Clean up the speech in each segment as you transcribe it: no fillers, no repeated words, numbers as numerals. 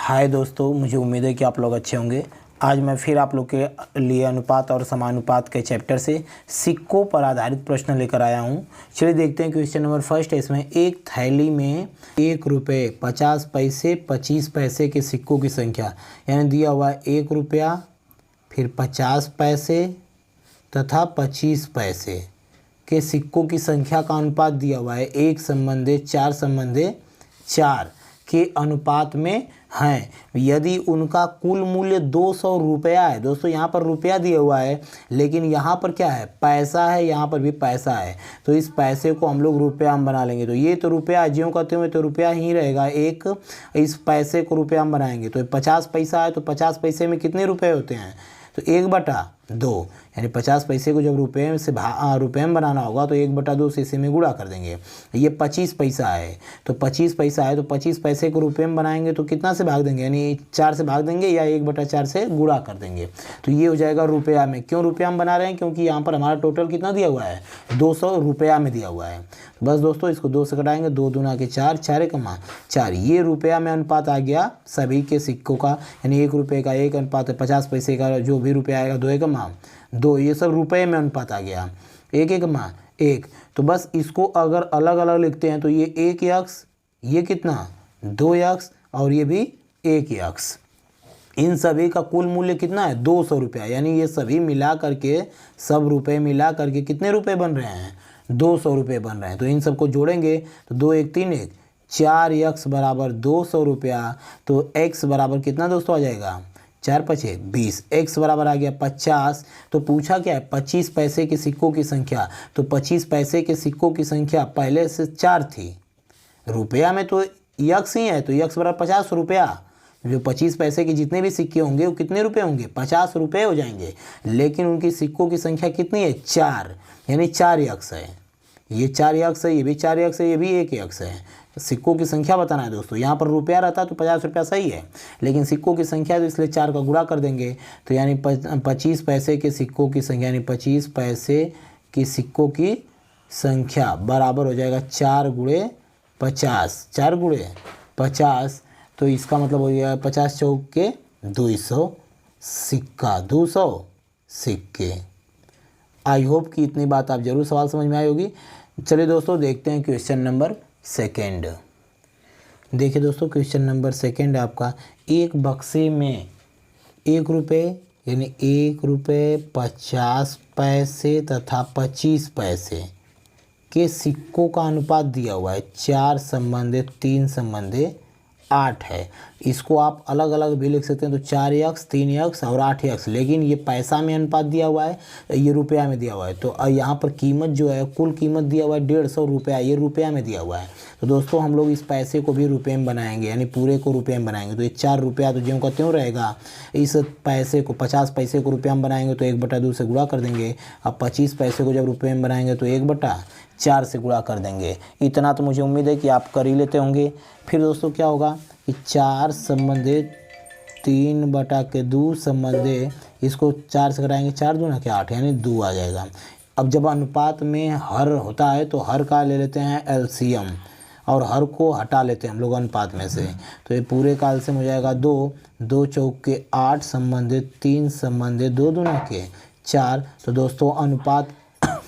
हाय दोस्तों, मुझे उम्मीद है कि आप लोग अच्छे होंगे। आज मैं फिर आप लोग के लिए अनुपात और समानुपात के चैप्टर से सिक्कों पर आधारित प्रश्न लेकर आया हूं। चलिए देखते हैं क्वेश्चन नंबर फर्स्ट है। इसमें एक थैली में 1 रुपये 50 पैसे 25 पैसे के सिक्कों की संख्या, यानी दिया हुआ है 1 रुपया, फिर 50 पैसे तथा 25 पैसे के सिक्कों की संख्या का अनुपात दिया हुआ है 1:4:4 के अनुपात में हैं। यदि उनका कुल मूल्य 200 रुपया है। दोस्तों यहाँ पर रुपया दिया हुआ है, लेकिन यहाँ पर क्या है, पैसा है, यहाँ पर भी पैसा है। तो इस पैसे को हम लोग रुपया में बना लेंगे। तो ये तो रुपया ज्यों कहते हुए तो रुपया ही रहेगा। एक इस पैसे को रुपया में बनाएंगे तो 50 पैसा है, तो 50 पैसे में कितने रुपए होते हैं, तो 1/2, यानी 50 पैसे को जब रुपये में बनाना होगा तो 1/2 से इसी में गुणा कर देंगे। ये 25 पैसा है, तो 25 पैसा है तो 25 पैसे को रुपये में बनाएंगे तो कितना से भाग देंगे, यानी 4 से भाग देंगे या 1/4 से गुणा कर देंगे। तो ये हो जाएगा रुपया में। क्यों रुपया में बना रहे हैं, क्योंकि यहाँ पर हमारा टोटल कितना दिया हुआ है, 200 रुपया में दिया हुआ है। बस दोस्तों इसको 2 से घटाएंगे, 2 दूना के 4, 4×4। ये रुपया में अनुपात आ गया सभी के सिक्कों का, यानी 1 रुपये का 1 अनुपात है, 50 पैसे का जो भी रुपया आएगा 2×2, ये सब रुपये में अनुपात आ गया 1:1। तो बस इसको अगर अलग अलग लिखते हैं तो ये 1x, ये कितना 2x और ये भी 1x। इन सभी का कुल मूल्य कितना है, 200 रुपया, यानी ये सभी मिला करके, सब रुपए मिला करके कितने रुपए बन रहे हैं, 200 रुपये बन रहे हैं। तो इन सबको जोड़ेंगे तो 2 1 3 1, 4x बराबर 200 रुपया। तो x बराबर कितना दोस्तों आ जाएगा, 4×5 = 20। x बराबर आ गया 50। तो पूछा क्या है, 25 पैसे के सिक्कों की संख्या। तो 25 पैसे के सिक्कों की संख्या पहले से 4 थी, रुपया में तो x ही है, तो x बराबर 50 रुपया। जो 25 पैसे के जितने भी सिक्के होंगे वो कितने रुपए होंगे, 50 रुपये हो जाएंगे। लेकिन उनकी सिक्कों की संख्या कितनी है, 4, यानी 4x है। ये 4x है, ये भी 4x है, ये भी 1x है। सिक्कों की संख्या बताना है दोस्तों। यहाँ पर रुपया रहता तो 50 रुपया सही है, लेकिन सिक्कों की संख्या तो इसलिए 4 का गुणा कर देंगे। तो यानी 25 पैसे के सिक्कों की संख्या, यानी 25 पैसे की सिक्कों की संख्या बराबर हो जाएगा 4×50, 4×50। तो इसका मतलब हो गया 50 चौके 200 सिक्का, 200 सिक्के। आई होप कि इतनी बात आप जरूर सवाल समझ में आई होगी। चलिए दोस्तों देखते हैं क्वेश्चन नंबर सेकेंड। देखिए दोस्तों क्वेश्चन नंबर सेकेंड आपका, एक बक्से में 1 रुपये, यानी 1 रुपये 50 पैसे तथा 25 पैसे के सिक्कों का अनुपात दिया हुआ है 4:3:8 है। इसको आप अलग अलग भी लिख सकते हैं, तो 4x 3x और 8x, लेकिन ये पैसा में अनुपात दिया हुआ है, ये रुपया में दिया हुआ है। तो यहाँ पर कीमत जो है, कुल कीमत दिया हुआ है 150 रुपया, ये रुपया में दिया हुआ है। तो दोस्तों हम लोग इस पैसे को भी रुपये में बनाएंगे, यानी पूरे को रुपये में बनाएंगे। तो ये 4 रुपया तो ज्यों का त्यों रहेगा। इस पैसे को 50 पैसे को रुपया में बनाएंगे तो 1/2 से गुणा कर देंगे। अब 25 पैसे को जब रुपये में बनाएंगे तो 1/4 से गुणा कर देंगे। इतना तो मुझे उम्मीद है कि आप कर ही लेते होंगे। फिर दोस्तों क्या होगा कि 4 संबंधे 3/2 संबंधे, इसको 4 से घटाएंगे, 4 दूना के 8, यानी 2 आ जाएगा। अब जब अनुपात में हर होता है तो हर का ले लेते हैं एलसीएम, और हर को हटा लेते हैं हम लोग अनुपात में से। तो ये पूरे का एलसीएम हो जाएगा 2, 2 चौके 8 संबंधे 3 संबंधे 2 दूना के 4। तो दोस्तों अनुपात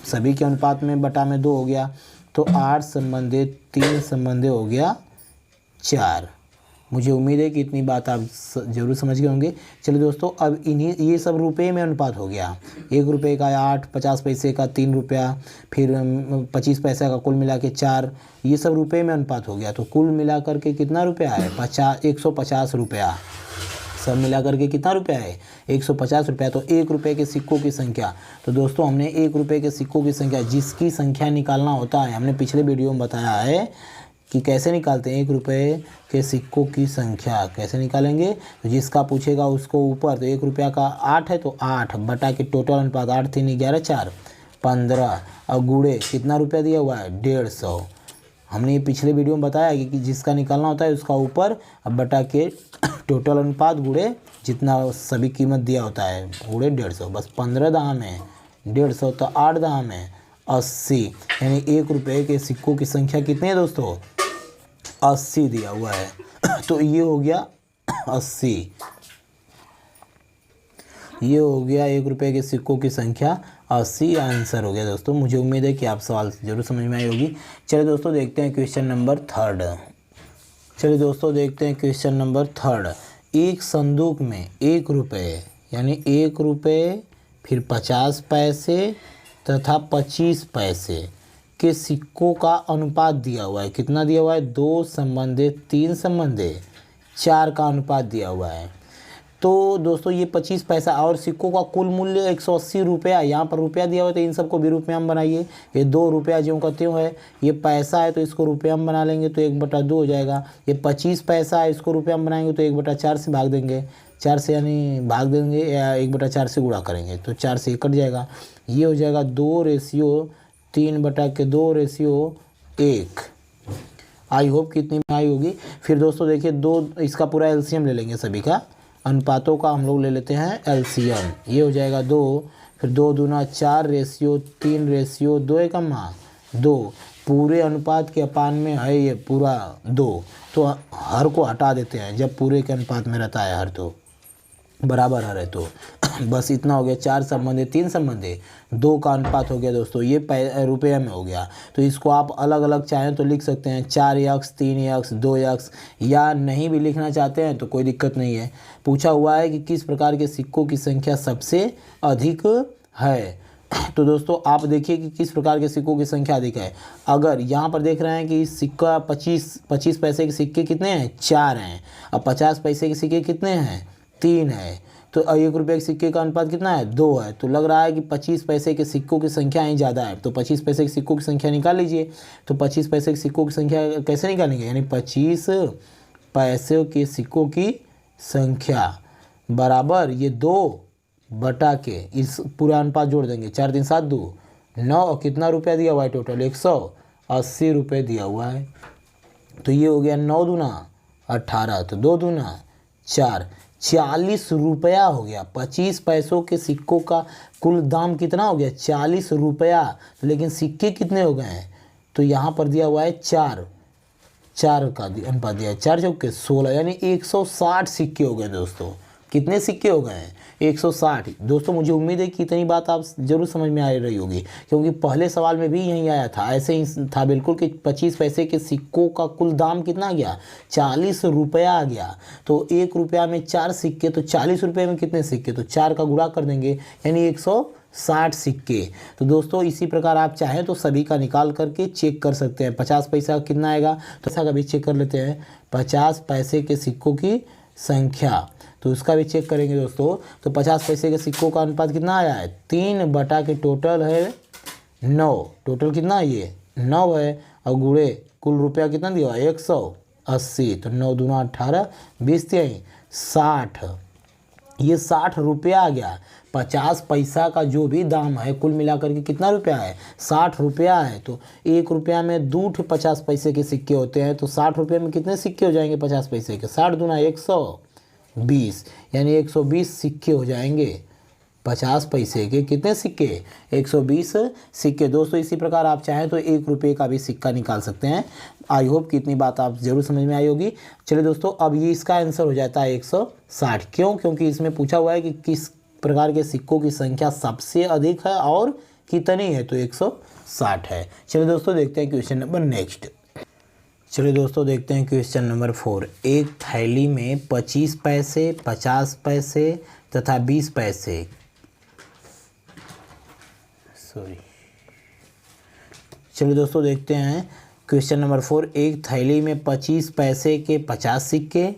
सभी के अनुपात में बटा में 2 हो गया, तो 8 संबंधे 3 संबंधे हो गया 4। मुझे उम्मीद है कि इतनी बात आप जरूर समझ गए होंगे। चलिए दोस्तों अब ये सब रुपये में अनुपात हो गया। 1 रुपये का 8, 50 पैसे का 3 रुपया, फिर 25 पैसे का कुल मिला के 4, ये सब रुपये में अनुपात हो गया। तो कुल मिला करके कितना रुपया है, 150 रुपया। सब मिला करके कितना रुपया है, 150 रुपया। तो 1 रुपये के सिक्कों की संख्या, तो दोस्तों हमने 1 रुपये के सिक्कों की संख्या, जिसकी संख्या निकालना होता है, हमने पिछले वीडियो में बताया है कि कैसे निकालते हैं 1 रुपये के सिक्कों की संख्या। कैसे निकालेंगे, तो जिसका पूछेगा उसको ऊपर, तो 1 रुपया का 8 है तो 8 बटा के टोटल अनुपात 8 3 11 4 15, और गुणे कितना रुपया दिया हुआ है, 150। हमने ये पिछले वीडियो में बताया कि जिसका निकालना होता है उसका ऊपर, अब बटा के टोटल अनुपात गुणे जितना सभी कीमत दिया होता है गुणे 150। बस 15 दाम है 150, तो 8 दाम है 80, यानी 1 रुपये के सिक्कों की संख्या कितनी है दोस्तों, 80 दिया हुआ है। तो ये हो गया 80। ये हो गया 1 रुपये के सिक्कों की संख्या 80 आंसर हो गया दोस्तों। मुझे उम्मीद है कि आप सवाल जरूर समझ में आई होगी। चलिए दोस्तों देखते हैं क्वेश्चन नंबर 3। चलिए दोस्तों देखते हैं क्वेश्चन नंबर 3। एक संदूक में 1 रुपये यानी 1 रुपये फिर 50 पैसे तथा 25 पैसे के सिक्कों का अनुपात दिया हुआ है। कितना दिया हुआ है? 2:3:4 का अनुपात दिया हुआ है। तो दोस्तों ये 25 पैसा और सिक्कों का कुल मूल्य 180 रुपया, यहाँ पर रुपया दिया हुआ है तो इन सबको भी रुपया में बनाइए। ये 2 रुपया ज्यों का त्यों है, ये पैसा है तो इसको रुपया में बना लेंगे तो 1/2 हो जाएगा। ये 25 पैसा है, इसको रुपया में बनाएंगे तो 1/4 से भाग देंगे, 4 से यानी भाग देंगे या 1/4 से गुणा करेंगे तो 4 से कट जाएगा। ये हो जाएगा 2:3/2:1। आई होप कितनी में आई होगी। फिर दोस्तों देखिए इसका पूरा एलसीएम ले लेंगे, सभी का अनुपातों का हम लोग ले लेते हैं एलसीएम। ये हो जाएगा 2, फिर 2 दूना 4:3:2 पूरे अनुपात के अपान में है ये पूरा 2, तो हर को हटा देते हैं जब पूरे के अनुपात में रहता है हर, तो बराबर हर है तो बस इतना हो गया। 4 संबंधे 3 संबंधे 2 का अनुपात हो गया दोस्तों। ये रुपये में हो गया। तो इसको आप अलग अलग चाहें तो लिख सकते हैं 4x 3x 2x, या नहीं भी लिखना चाहते हैं तो कोई दिक्कत नहीं है। पूछा हुआ है कि किस प्रकार के सिक्कों की संख्या सबसे अधिक है। तो दोस्तों आप देखिए कि किस प्रकार के सिक्कों की संख्या अधिक है। अगर यहाँ पर देख रहे हैं कि सिक्का 25 पैसे के सिक्के कितने हैं? 4 हैं। अब 50 पैसे के सिक्के कितने हैं? 3 है। तो 1 रुपये के सिक्के का अनुपात कितना है? 2 है। तो लग रहा है कि 25 पैसे के सिक्कों की संख्या ही ज़्यादा है। तो 25 पैसे के सिक्कों की संख्या निकाल लीजिए। तो 25 पैसे के सिक्कों की संख्या कैसे निकालेंगे? यानी 25 पैसे के सिक्कों की संख्या बराबर ये 2 बटा के इस पूरा अनुपात जोड़ देंगे। 4 3 7 2 9 और कितना रुपया दिया हुआ है? टोटल 180 रुपये दिया हुआ है। तो ये हो गया 9 दूना 18, तो 2 दूना 4, 40 रुपया हो गया। 25 पैसों के सिक्कों का कुल दाम कितना हो गया? 40 रुपया। लेकिन सिक्के कितने हो गए हैं? तो यहाँ पर दिया हुआ है 4 का अनुपात दिया है। 4 चौके 16 यानी 160 सिक्के हो गए दोस्तों। कितने सिक्के हो गए हैं? 160। दोस्तों मुझे उम्मीद है कि इतनी बात आप जरूर समझ में आ रही होगी, क्योंकि पहले सवाल में भी यही आया था, ऐसे ही था बिल्कुल कि 25 पैसे के सिक्कों का कुल दाम कितना आ गया? 40 रुपया आ गया। तो 1 रुपया में 4 सिक्के, तो 40 रुपये में कितने सिक्के? तो 4 का गुणा कर देंगे यानी 160 सिक्के। तो दोस्तों इसी प्रकार आप चाहें तो सभी का निकाल करके चेक कर सकते हैं। 50 पैसा कितना आएगा तो ऐसा का भी चेक कर लेते हैं। 50 पैसे के सिक्कों की संख्या, तो उसका भी चेक करेंगे दोस्तों। तो 50 पैसे के सिक्कों का अनुपात कितना आया है? 3 बटा के टोटल है 9। टोटल कितना है? ये 9 है। और गुणे कुल रुपया कितना दिया? 180। तो 9 दूना 18 20 3 60। ये 60 रुपया आ गया। 50 पैसा का जो भी दाम है कुल मिलाकर के कितना रुपया है? 60 रुपया है। तो 1 रुपया में 2 50 पैसे के सिक्के होते हैं, तो 60 रुपये में कितने सिक्के हो जाएंगे 50 पैसे के? 60 दूना 120 यानी 120 सिक्के हो जाएंगे। 50 पैसे के कितने सिक्के? 120 सिक्के। दोस्तों इसी प्रकार आप चाहें तो 1 रुपये का भी सिक्का निकाल सकते हैं। आई होप कि इतनी बात आप जरूर समझ में आई होगी। चलिए दोस्तों अब ये इसका आंसर हो जाता है 160। क्यों? क्योंकि इसमें पूछा हुआ है कि किस प्रकार के सिक्कों की संख्या सबसे अधिक है और कितनी है, तो 160 है। चलिए दोस्तों देखते हैं क्वेश्चन नंबर नेक्स्ट। चलिए दोस्तों देखते हैं क्वेश्चन नंबर 4। एक थैली में 25 पैसे 50 पैसे तथा 20 पैसे चलिए दोस्तों देखते हैं क्वेश्चन नंबर 4। एक थैली में 25 पैसे के 50 सिक्के,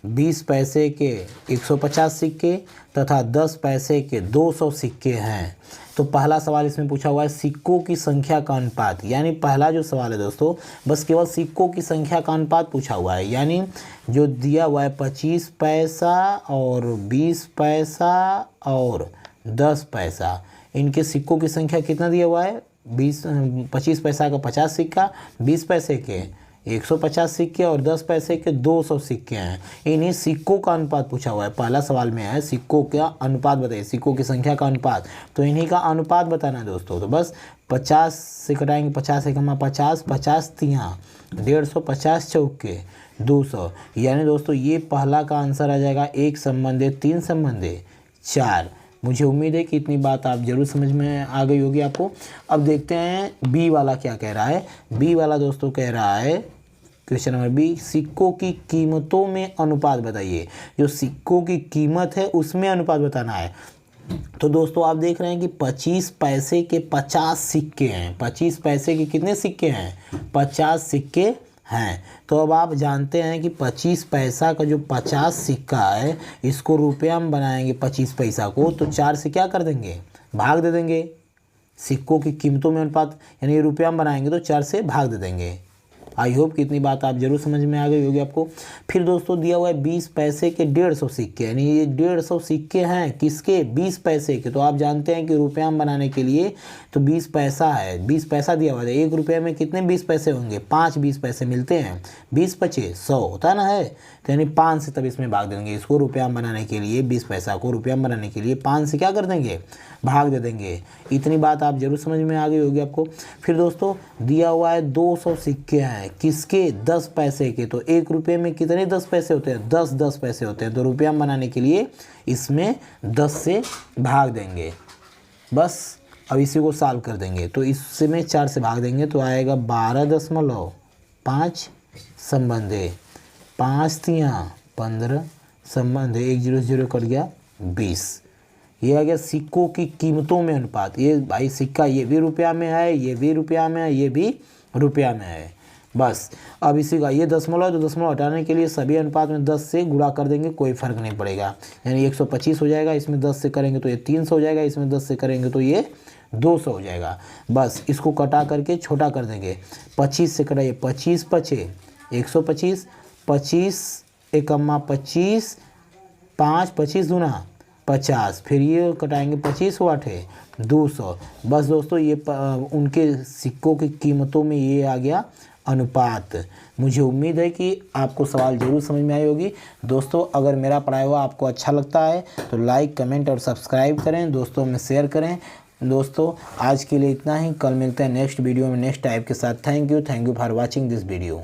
20 पैसे के 150 सिक्के तथा 10 पैसे के 200 सिक्के हैं। तो पहला सवाल इसमें पूछा हुआ है सिक्कों की संख्या का अनुपात। यानी पहला जो सवाल है दोस्तों बस केवल सिक्कों की संख्या का अनुपात पूछा हुआ है। यानी जो दिया हुआ है 25 पैसा और 20 पैसा और 10 पैसा, इनके सिक्कों की संख्या कितना दिया हुआ है? 25 पैसा का 50 सिक्का, 20 पैसे के 150 सिक्के और 10 पैसे के 200 सिक्के हैं। इन्हीं सिक्कों का अनुपात पूछा हुआ है। पहला सवाल में है सिक्कों का अनुपात बताइए, सिक्कों की संख्या का अनुपात। तो इन्हीं का अनुपात बताना है दोस्तों। तो बस 50 से कटाएंगे, 50 से कमा 50, 50 तियाँ 150, 50 चौके 200। यानी दोस्तों ये पहला का आंसर आ जाएगा 1 संबंधे 3 संबंधे 4। मुझे उम्मीद है कि इतनी बात आप जरूर समझ में आ गई होगी आपको। अब देखते हैं बी वाला क्या कह रहा है। बी वाला दोस्तों कह रहा है क्वेश्चन नंबर बी, सिक्कों की कीमतों में अनुपात बताइए। जो सिक्कों की कीमत है उसमें अनुपात बताना है। तो दोस्तों आप देख रहे हैं कि 25 पैसे के 50 सिक्के हैं। 25 पैसे के कितने सिक्के हैं? 50 सिक्के हैं। तो अब आप जानते हैं कि 25 पैसा का जो 50 सिक्का है इसको रुपया में बनाएंगे 25 पैसा को, तो 4 से क्या कर देंगे? भाग दे देंगे। सिक्कों की कीमतों में अनुपात यानी रुपया में बनाएंगे तो 4 से भाग दे देंगे। आई होप कि इतनी बात आप जरूर समझ में आ गई होगी आपको। फिर दोस्तों दिया हुआ है 20 पैसे के 150 सिक्के, यानी ये 150 सिक्के हैं किसके? 20 पैसे के। तो आप जानते हैं कि रुपया में बनाने के लिए तो 20 पैसा है, 20 पैसा दिया हुआ है। 1 रुपये में कितने 20 पैसे होंगे? 5 20 पैसे मिलते हैं। 20 पचे 100 होता है ना, है तो यानी 5 से तब इसमें भाग देंगे। इसको रुपया में बनाने के लिए 20 पैसा को रुपया में बनाने के लिए 5 से क्या कर देंगे? भाग दे देंगे। इतनी बात आप जरूर समझ में आ गई होगी आपको। फिर दोस्तों दिया हुआ है 200 सिक्के हैं किसके? 10 पैसे के। तो 1 रुपये में कितने 10 पैसे होते हैं? 10 10 पैसे होते हैं। तो रुपया में बनाने के लिए इसमें 10 से भाग देंगे। बस अब इसी को सॉल्व कर देंगे। तो इसमें 4 से भाग देंगे तो आएगा 12.5 संबंधे 5 3 15 संबंधे 1 0 0 कट गया 20। ये आ गया सिक्कों की कीमतों में अनुपात। ये भाई सिक्का ये भी रुपया में है, ये भी रुपया में है, ये भी रुपया में है। बस अब इसी का ये दशमलव तो दशमलव हटाने के लिए सभी अनुपात में 10 से गुणा कर देंगे, कोई फर्क नहीं पड़ेगा। यानी 125 हो जाएगा, इसमें 10 से करेंगे तो ये 300 हो जाएगा, इसमें 10 से करेंगे तो ये 200 हो जाएगा। बस इसको कटा करके छोटा कर देंगे। 25 से कटाइए, 25 पचे 125, 25 एकम्मा 25, 5 25 दूना 50, फिर ये कटाएंगे 25 8 200। बस दोस्तों ये उनके सिक्कों की कीमतों में ये आ गया अनुपात। मुझे उम्मीद है कि आपको सवाल जरूर समझ में आई होगी। दोस्तों अगर मेरा पढ़ाया हुआ आपको अच्छा लगता है तो लाइक कमेंट और सब्सक्राइब करें, दोस्तों में शेयर करें। दोस्तों आज के लिए इतना ही, कल मिलते हैं नेक्स्ट वीडियो में नेक्स्ट टाइप के साथ। Thank you for watching this video.